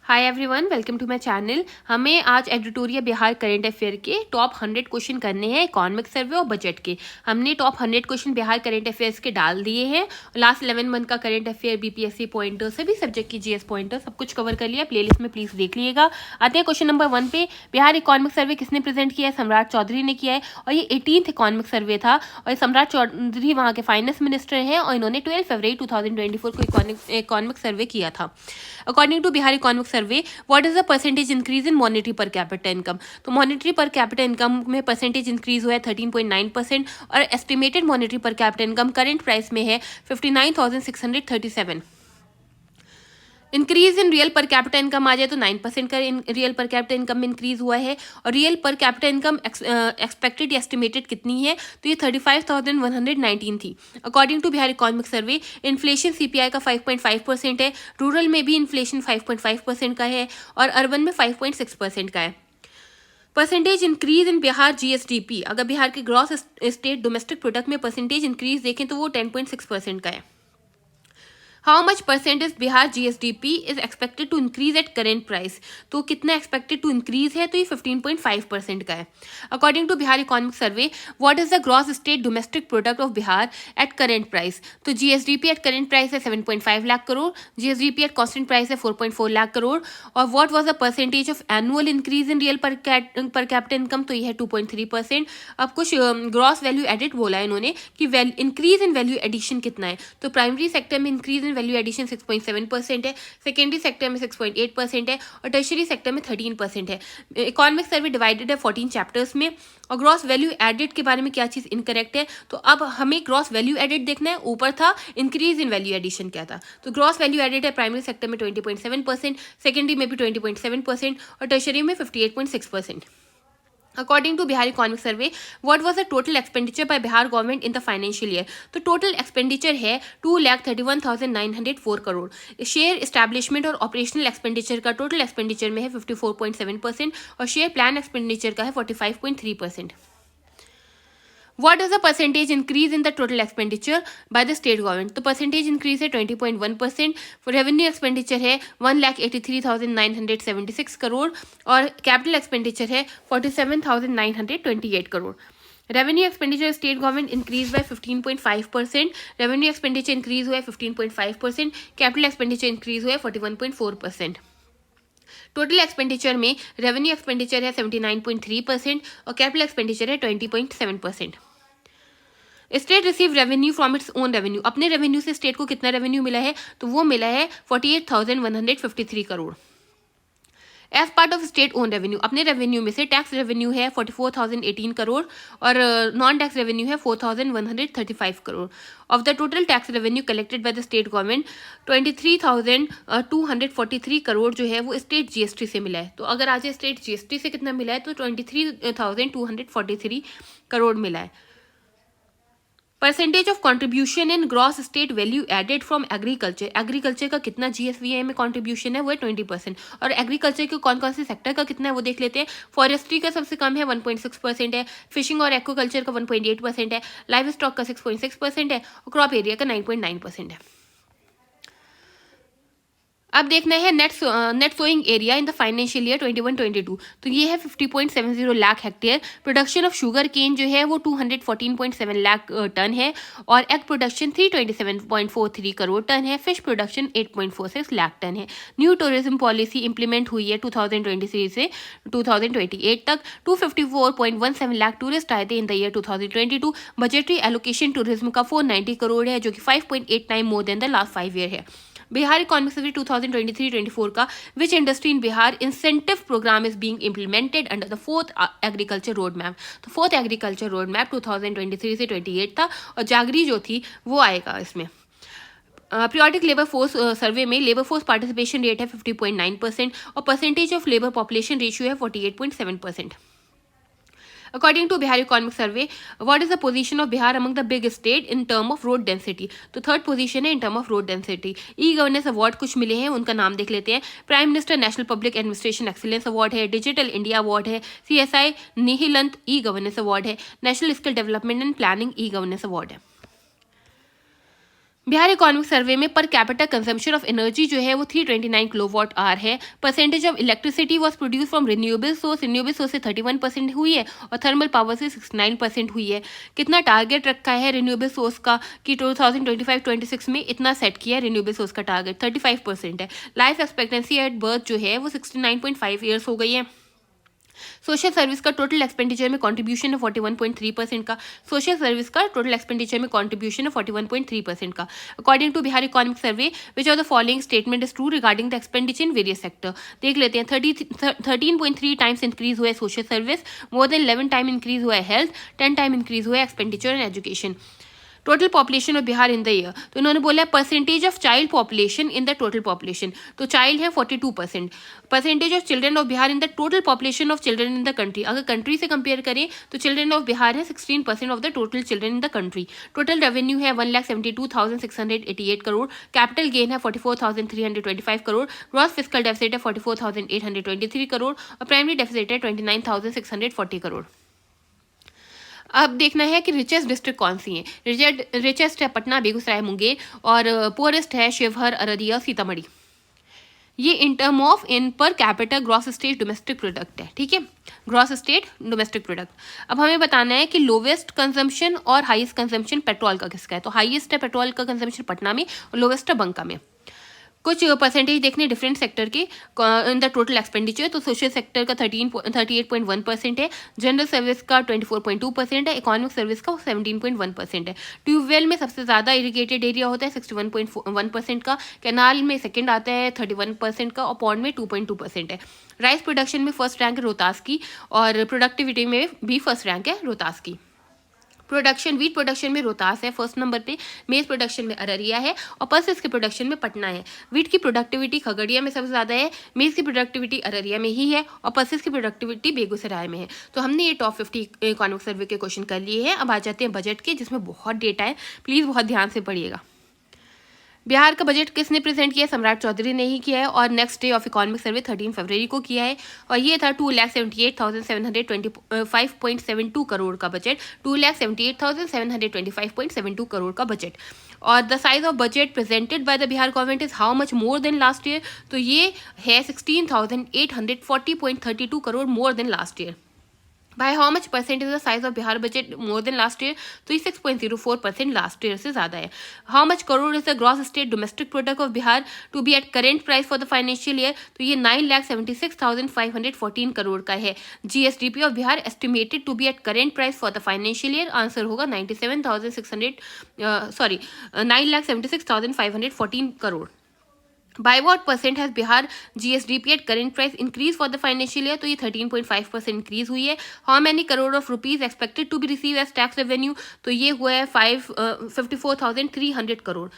Hi everyone, welcome to my channel. हमें आज editorial Bihar current affair के टॉप 100 क्वेश्चन करने हैं इकोनॉमिक सर्वे और बजट के। हमने top 100 question Bihar current affairs के डाल दिए हैं। लास्ट 11 मंथ का करंट अफेयर, बीपीएससी पॉइंटर, सभी सब्जेक्ट की जीएस पॉइंटर सब कुछ कवर कर लिया। प्लेलिस्ट में प्लीज देख लीजिएगा। आते हैं क्वेश्चन नंबर 1 पे। बिहार इकोनॉमिक सर्वे किसने प्रेजेंट किया है? सम्राट चौधरी ने किया है और ये 18th इकोनॉमिक सर्वे था। और सम्राट चौधरी वहाँ के फाइनेंस मिनिस्टर हैं और इन्होंने 12 फरवरी 2024 को इकोनॉमिक सर्वे किया था। According to Bihar economic survey, what is the percentage increase in monetary per capita income? तो मॉनेटरी पर कैपिटा इनकम में परसेंटेज इंक्रीज हुआ है 13.9% और estimated monetary per capita income current price में है 59,637। Increase in real per capita income आ जाए तो 9% का रियल पर कैपिटा इनकम में इंक्रीज हुआ है। और real per capita income expected या एस्टिमेटेड कितनी है? तो ये 35,119 थी। According to Bihar economic survey, inflation CPI का 5.5% है। रूरल में भी इन्फ्लेशन 5.5% का है और अर्बन में 5.6% का है। Percentage increase in Bihar GSDP, अगर बिहार के ग्रॉस स्टेट डोमेस्टिक प्रोडक्ट में परसेंटेज इंक्रीज देखें तो वो 10.6% का है। How much percentage Bihar GSDP is expected to increase at current price? तो कितना एक्सपेक्टेड टू इंक्रीज है? तो ये 15.5% का है। According to Bihar economic survey, what is the gross state domestic product of Bihar at current price? तो जीएसडीपी एट करेंट प्राइस है 7.5 lakh crore, GSDP at constant price है 4.4 लाख करोड़। और what was the percentage of annual increase in real per capita income? तो ये है 2.3%। अब कुछ gross value edit बोला है इन्होंने कि इंक्रीज इन वैल्यू एडिशन कितना है। तो प्राइमरी सेक्टर में इंक्रीज इन वैल्यू एडिशन 6.7% है, सेकेंडरी सेक्टर में 6.8% है और टर्शरी सेक्टर में 13% है। इकोनॉमिक सर्वे डिवाइडेड है 14 चैप्टर्स में। और ग्रॉस वैल्यू एडिड के बारे में क्या चीज़ इनकरेक्ट है? तो अब हमें ग्रॉस वैल्यू एडिड देखना है। ऊपर था इंक्रीज इन वैल्यू एडिशन क्या था। तो ग्रॉस वैल्यू एडिड है प्राइमरी सेक्टर में 20.7%, सेकेंडरी में भी 20.7% और टर्शरी में 58.6%। According to Bihar economic survey, what was the total expenditure by Bihar government in the financial year? तो टोटल एक्सपेंडिचर है 2,31,904 करोड़। शेयर एस्टैब्लिशमेंट और ऑपरेशनल एक्सपेंडिचर का टोटल एक्सपेंडिचर में है 54.7% और शेयर प्लान एक्सपेंडिचर का है 45.3%। What is the percentage increase in the total expenditure by the state government? तो परसेंटेज इंक्रीज है 20.1%। रेवेन्यू एक्सपेंडिचर है 1,83,976 करोड़ और कैपिटल एक्सपेंडिचर है 47,928 crore. Revenue expenditure state government increase by 15.5%। Revenue expenditure increase हुआ है 15.5%। Capital expenditure increase हुआ है 41.4%। Total expenditure में रेवेन्यू एक्सपेंडिचर है 79.3% और कैपिटल एक्सपेंडिचर है 20.7%। State receive revenue from its own revenue, अपने रेवेन्यू से स्टेट को कितना रेवेन्यू मिला है? तो वो मिला है 48,153 crore. As part of state own revenue, अपने रेवेन्यू में से टैक्स रेवेन्यू है 44,018 करोड़ और नॉन टैक्स रेवेन्यू है 4,135 crore. Of the total tax revenue collected by the state government 23,243 crore जो है वो स्टेट जीएसटी से मिला है। तो अगर आज स्टेट जीएसटी से कितना मिला है? तो 23,243 करोड़ मिला है। Percentage of contribution in gross state value added from agriculture, agriculture का कितना जीएसवीआई में कंट्रीब्यूशन है? वो है 20%। और एग्रीकल्चर के कौन कौन से सेक्टर का कितना है वो देख लेते हैं। फॉरेस्ट्री का सबसे कम है 1.6% है, फिशिंग और एक्वाकल्चर का 1.8% है, लाइव स्टॉक का 6.6% है और क्रॉप एरिया का 9.9% है। अब देखना है net sowing area in the financial year 21-22। तो ये है 50.70 lakh hectare. Production of sugar cane जो है वो 214.7 लाख टन है और एग प्रोडक्शन 327.43 करोड़ टन है। फिश प्रोडक्शन 8.46 लाख टन है। न्यू टूरिज्म पॉलिसी इंप्लीमेंट हुई है 2023 से 2028 तक। 254.17 लाख टूरिस्ट आए थे in the year 2022। Budgetary allocation tourism का 490 करोड़ है जो कि 5.89 more than the last 5 year है। बिहार इकोनॉमिक सर्वे 2023-24 का which industry in Bihar incentive program is being implemented under the fourth agriculture road map? तो फोर्थ एग्रीकल्चर रोड मैप 2023 से 28 था और जागरी जो थी वो आएगा इसमें। पीरियोडिक लेबर फोर्स सर्वे में लेबर फोर्स पार्टिसिपेशन रेट है 50.9% और percentage of labour population ratio है 48.7%। According to Bihar Economic Survey, what is the position of Bihar among the big state in term of road density? तो third position है in term of road density. E governance award कुछ मिले हैं, उनका नाम देख लेते हैं। Prime minister national public administration excellence award है, डिजिटल इंडिया अवार्ड है, सीएसआई निहिलंत ई गवर्नेंस अवार्ड है, national skill development and planning e governance award है। बिहार इकोनॉमिक सर्वे में per capita consumption of energy जो है वो 329 किलोवाट आवर है। Percentage of electricity was produce from renewable source से 31% हुई है और थर्मल पावर से 69% हुई है। कितना टारगेट रखा है रिन्यूएबल सोर्स का कि 2025-26 में इतना सेट किया है रिन्यूएबल सोर्स का टारगेट 35% है। लाइफ एक्सपेक्टेंसी एट बर्थ जो है वो 69.5 ईयर्स हो गई है। सोशल सर्विस का टोटल एक्सपेंडिचर में कंट्रीब्यूशन है 41.3% का। सोशल सर्विस का टोटल एक्सपेंडिचर में कंट्रीब्यूशन है 41.3% का। According to Bihar economic survey which of the following statement is true regarding the expenditure in various sector. देख लेते हैं। 13.3 टाइम्स इंक्रीज हुआ है social service, more than 11 time increase हुआ है हेल्थ, 10 टाइम इंक्रीज हुआ है expenditure and education. Total population of Bihar in the year, तो इन्होंने बोला percentage of child population in the total population, तो चाइल्ड है 42%। Percentage of children of Bihar in the total population of children in the country, अगर country से compare करें तो children of Bihar है 16% of the total children in the country. Total revenue है 1,72,688 crore. Capital gain है 44,325 crore. Gross fiscal deficit है 44,823 करोड़ और primary deficit है 29,640 करोड़। अब देखना है कि रिचेस्ट डिस्ट्रिक्ट कौन सी है। रिचेस्ट है पटना, बेगूसराय, मुंगेर और पुअरेस्ट है शिवहर, अररिया, सीतामढ़ी। ये इन टर्म ऑफ इन पर capital gross state domestic product है, ठीक है, ग्रॉस स्टेट डोमेस्टिक प्रोडक्ट। अब हमें बताना है कि लोवेस्ट कंजम्पशन और हाईएस्ट कंजम्पशन पेट्रोल का किसका है, तो हाईएस्ट है पेट्रोल का कंजम्पशन पटना में और लोवेस्ट है बंका में। कुछ परसेंटेज देखने डिफरेंट सेक्टर के इन द टोटल एक्सपेंडिचर, तो सोशल सेक्टर का 38.1% है, जनरल सर्विस का 24.2% है, इकोनॉमिक सर्विस का 17.1% है। ट्यूबवेल में सबसे ज़्यादा इरिगेटेड एरिया होता है 61.1% का, कैनाल में सेकंड आता है 31% का और पॉन्ड में 2.2% है। राइस प्रोडक्शन में फर्स्ट रैंक है रोहतास की और प्रोडक्टिविटी में भी फर्स्ट रैंक है रोहतास की। प्रोडक्शन वीट प्रोडक्शन में रोहतास है फर्स्ट नंबर पे, मेज प्रोडक्शन में अररिया है और पल्सेस के प्रोडक्शन में पटना है। वीट की प्रोडक्टिविटी खगड़िया में सबसे ज़्यादा है, मेज की प्रोडक्टिविटी अररिया में ही है और पल्सेस की प्रोडक्टिविटी बेगूसराय में है। तो हमने ये टॉप 50 इकोनॉमिक सर्वे के क्वेश्चन कर लिए हैं। अब आ जाते हैं बजट के, जिसमें बहुत डेटा है, प्लीज़ बहुत ध्यान से पढ़िएगा। बिहार का बजट किसने प्रेजेंट किया है, सम्राट चौधरी ने ही किया है और next day of economic survey 13 फरवरी को किया है और ये था 2,78,725.72 करोड़ का बजट, 2,78,725.72 करोड़ का बजट। और the size of budget presented by the Bihar government is how much more than last year, तो ये है 16,840.32 crore more than last year. By how much percent is the size of Bihar budget more than last year, तो ये 6.04% last year से ज़्यादा है। How much crore is the gross state domestic product of Bihar to be at current price for the financial year, तो ये 9,76,514 करोड़ का है। GSDP of Bihar estimated to be at current price for the financial year, answer होगा 9,76,514 crore. By what percent has Bihar GSDP at current price increase for the financial year, तो ये 13.5% increase हुई है। How many crore of rupees expected to be receive as tax revenue, तो ये हुआ है 54,300 करोड़।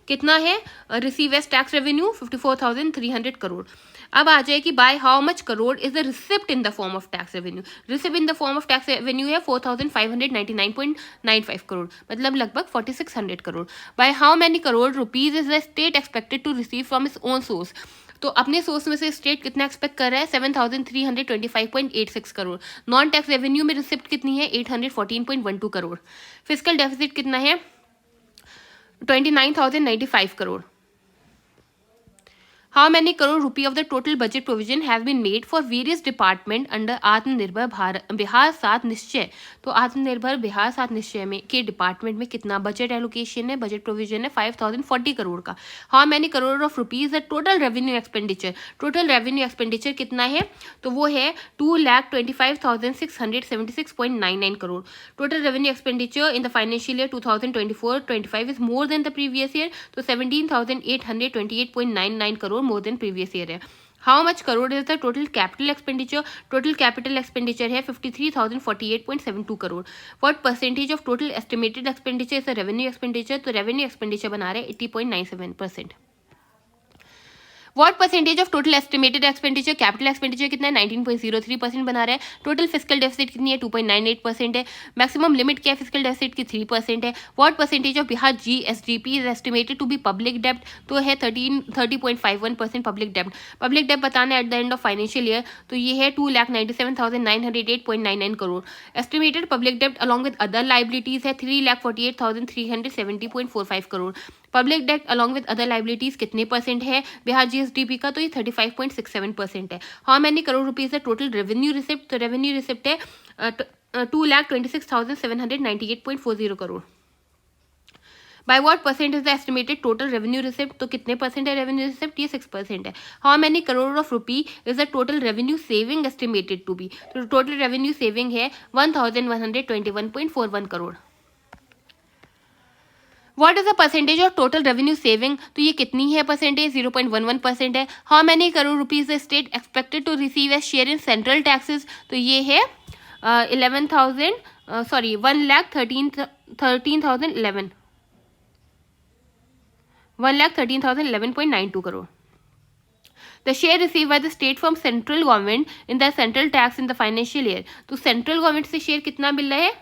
कितना है receive as tax revenue, 54,300 crore. अब आ जाए कि by how much crore is the receipt in the form of tax revenue, receipt in the form of tax revenue है 4,599.95 करोड़, मतलब लगभग 4,600 crore. By how many crore rupees is the state expected to receive from its own source, तो अपने source में से state कितना expect कर रहा है 7,325.86 करोड़। नॉन टैक्स रेवेन्यू में रिसिप्ट कितनी है 814.12 करोड़। फिजिकल डेफिसिट कितना है 29,095 crore. How many crore rupee of the total budget provision has been made for various department under आत्मनिर्भर बिहार 7 निश्चय, तो आत्मनिर्भर बिहार 7 निश्चय में के डिपार्टमेंट में कितना बजट एलोकेशन है, बजट प्रोविजन है 5,040 करोड़ का। How many crore of rupees the total revenue expenditure, total revenue expenditure कितना है, तो वो है 2,25,676.99 crore. Total revenue expenditure in the financial year 2024-25 is more than the previous year, तो 17,828.99 crore more than previous year है। How much crore is the total capital expenditure, total capital expenditure है 53,048.72 crore. What percentage of total estimated expenditure is the revenue expenditure, तो revenue expenditure बना रहे 80.97%। What percentage of total estimated expenditure, capital expenditure कितना है 19.03% बना रहा है। टोटल फिजिकल डेफिसिट कितनी है 2.98% है। मैक्सिमम लिमिट क्या है फिजिकल डेफिसिट की 3% है। What percentage of Bihar GSDP is estimated to be public डेब्ट, तो है 30.51% पब्लिक डेब्ट। पब्लिक डेब्ट बताना है at the end of financial year, तो ये है 2,97,908.99 करोड़। एस्टिमेटेड पब्लिक डेब्ट अलॉन्ग विद अदर लाइबिलिटीज है 3,48,370.45 crore. Public debt along with other liabilities कितने परसेंट है बिहार GSDP का, तो ये 35.67% है। हाउ मैनी करोड़ रुपीज है टोटल रेवेन्यू रिसिप्ट, तो रेवेन्यू रिसिप्ट है 2,26,798.40 crore. By what percent is the estimated total revenue receipt, तो कितने परसेंट है रेवेन्यू रिसिप्ट, ये 6% है। How many crore of rupee is the total revenue saving estimated to be, तो total revenue saving है 1,121.41 crore. What is the percentage of total revenue saving, तो ये कितनी है परसेंटेज 0.11% है। How many crore rupees the state expected to receive as share in central taxes, तो ये है 1,13,11.92 crore. The share received by the state from central government in the central tax in the financial year, तो central government से share कितना मिल रहा है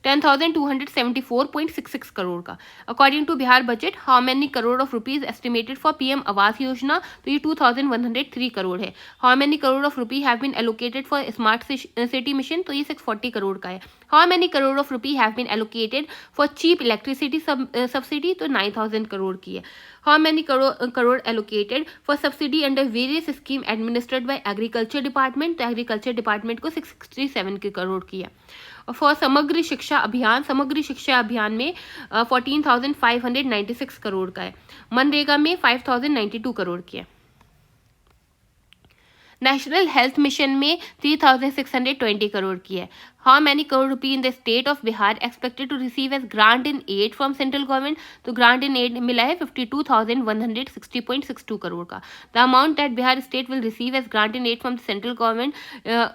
10,274.66 करोड़ का। According to Bihar budget how many crore of rupees estimated for PM Awas Yojana, तो ये 2,103 करोड़ है। How many crore of rupee have been allocated for smart city mission, तो ये 640 करोड़ का है। How many crore of rupee have been allocated for cheap electricity subsidy, तो 9,000 करोड़ की है। How many crore allocated for subsidy under various scheme administered by agriculture department, तो agriculture department को 667 करोड़ की है। फॉर समग्र शिक्षा अभियान में 14,596 करोड़ का है। मनरेगा में 5,092 करोड़ की है। नेशनल हेल्थ मिशन में 3,620 करोड़ की है। How many crore rupee in the state of Bihar expected to receive as grant in aid from central government, तो ग्रांट इन एड मिला है 52,160.62 करोड़ का। The amount that Bihar state will receive as grant in aid from the central government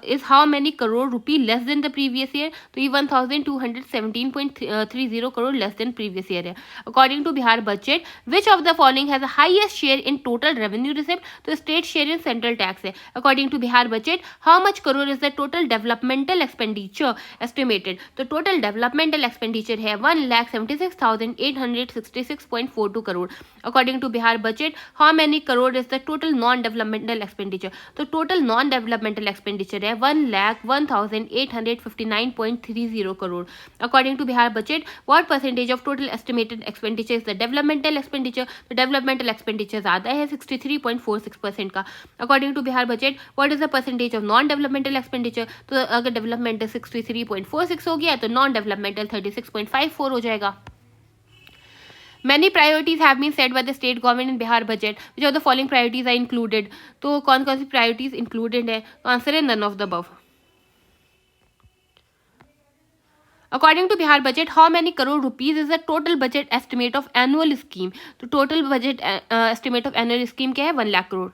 is how many crore rupee less than the previous year, तो ये 1,217.30 crore less than previous year है। According to Bihar budget which of the following has the highest share in total revenue receipt, तो state share in central tax है। According to Bihar budget how much crore is the total developmental expenditure estimated, तो total developmental expenditure है 1,76,866.42 crore. According to Bihar budget how many crore is the total non developmental expenditure, तो total non developmental expenditure है 1,01,859.30 crore. According to Bihar budget what percentage of total estimated expenditure is the developmental expenditure, तो developmental expenditure ज्यादा है 63.46% का। According to Bihar budget what is the percentage of non developmental expenditure, तो अगर developmental 63.46 हो गया तो नॉन डेवलपमेंटल 36.54 हो जाएगा। Many priorities have been set by the state government in Bihar budget. Which of the following priorities are included? तो कौन कौन सी priorities included है? तो आंसर है none of the above. According to Bihar budget, how many crore rupees is the total budget estimate of annual scheme? तो total budget estimate of annual scheme क्या है 1 lakh crore.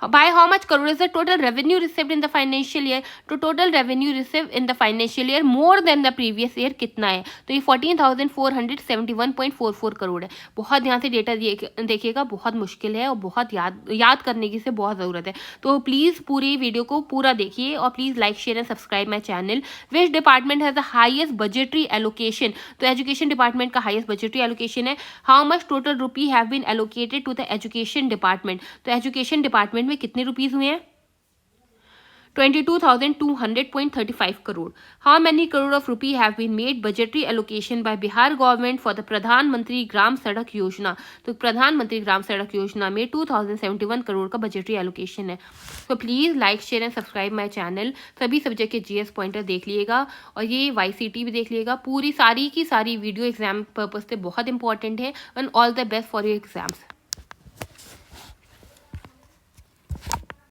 By how much crore is the total revenue received in the financial year? तो total revenue received in the financial year more than the previous year कितना है? तो ये 14,471.44 करोड़ है। बहुत ध्यान से डेटा देखिएगा, बहुत मुश्किल है और बहुत याद करने की से बहुत ज़रूरत है। तो प्लीज़ पूरी वीडियो को पूरा देखिए और please like share and subscribe my channel. Which department has the highest budgetary allocation? तो एजुकेशन डिपार्टमेंट का हाइएस्ट बजटरी एलोकेशन है। How much total rupee have been allocated to the education department? तो education department में कितने rupees हुए हैं 22,200.35 crore. How many crore of rupee have been made budgetary allocation by Bihar government for the Pradhan Mantri Gram सड़क योजना? तो प्रधानमंत्री ग्राम सड़क योजना में 2,071 करोड़ का बजटरी एलोकेशन है। तो please like share and subscribe my channel. सभी सब्जेक्ट के GS पॉइंटर देख लीजिएगा और ये YCT भी देख लीजिएगा। पूरी सारी की सारी वीडियो एग्जाम पर्पज से बहुत इंपॉर्टेंट है। And all the best for your exams.